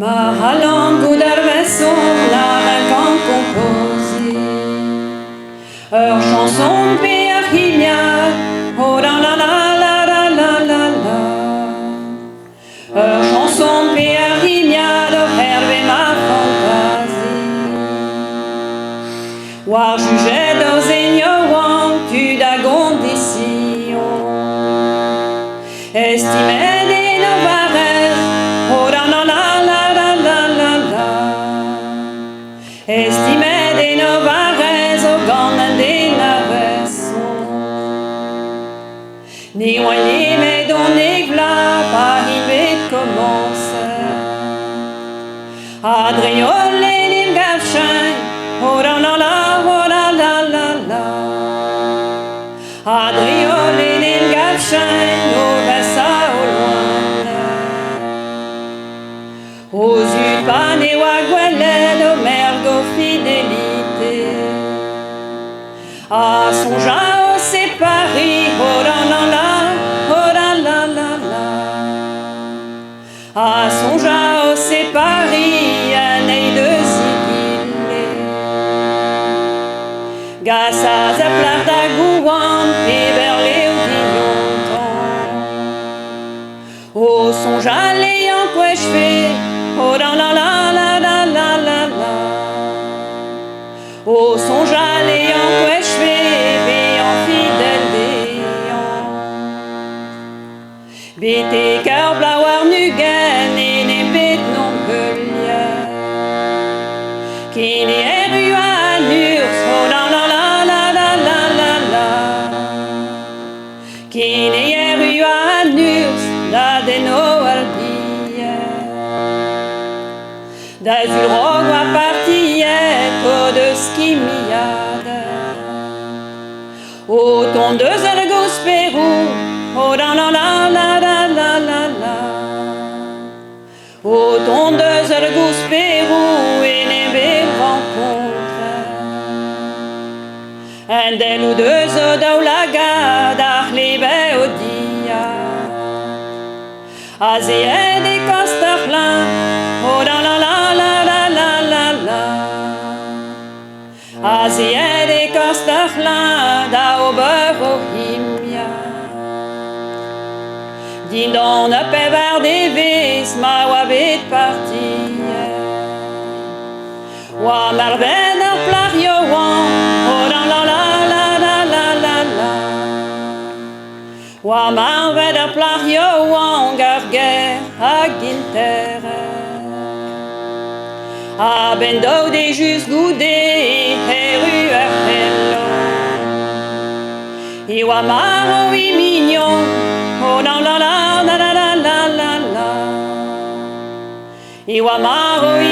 Mahalangu d'Arvesson, la can composée. Chanson Pierre Himia, oh la la la la la la la la. Chanson Pierre Himia, de Hervé ma fantaisie. War jugeait d'Orzegno, tu d'agon d'ici. Estimé des Novares, oh la la la la la la la la. Estimé des Novares, au gang des Navessons. Ni oigné, mais don égla, pas arrivé de commencer. Adriol et l'île Gavchin, oh la la la, oh la la la la. Adriol et l'île Gavchin, oh ben ça au loin. Aux Ulpan et Waguelel, au mergo fidélité. À son genre, c'est Paris, oh la la la, oh la la la la. À son genre, c'est Paris, un œil de zigillé. Gassa zaplar d'agouan, et vers les oh, songe à l'ayant quoi je fais, oh la la la la la la la la. Oh, songe à l'ayant quoi je fais, veillant fidèle veillant. Bête cœur blauar nugen et les bêtes non gueulières. Qui n'est rue à Nurs, oh la la la la la la la la. Qui n'est rue à Nurs, da de Noaldia. Da Zulrogua partiet, de skimiade. O tondeuse le gospérou, oh la la la la la la la la. O tondeuse le gospérou, et les belles rencontres. Un del ou deux d'Aulaga, d'Arlébé au dia. Azéen des Costerlin, oh la la la la la la la la. Azéen des Costerlin, da Oberohimia. Din don ne peut voir des vis, ma wabit partie. Wa marven ar plario wan, oh la la la la la la la la. Wa marven ar plario wan, garguer a gintere. A bendo des jus goudé, heru ar hello. I wa maro i mignon, oh la la la la la la la la. I wa maro i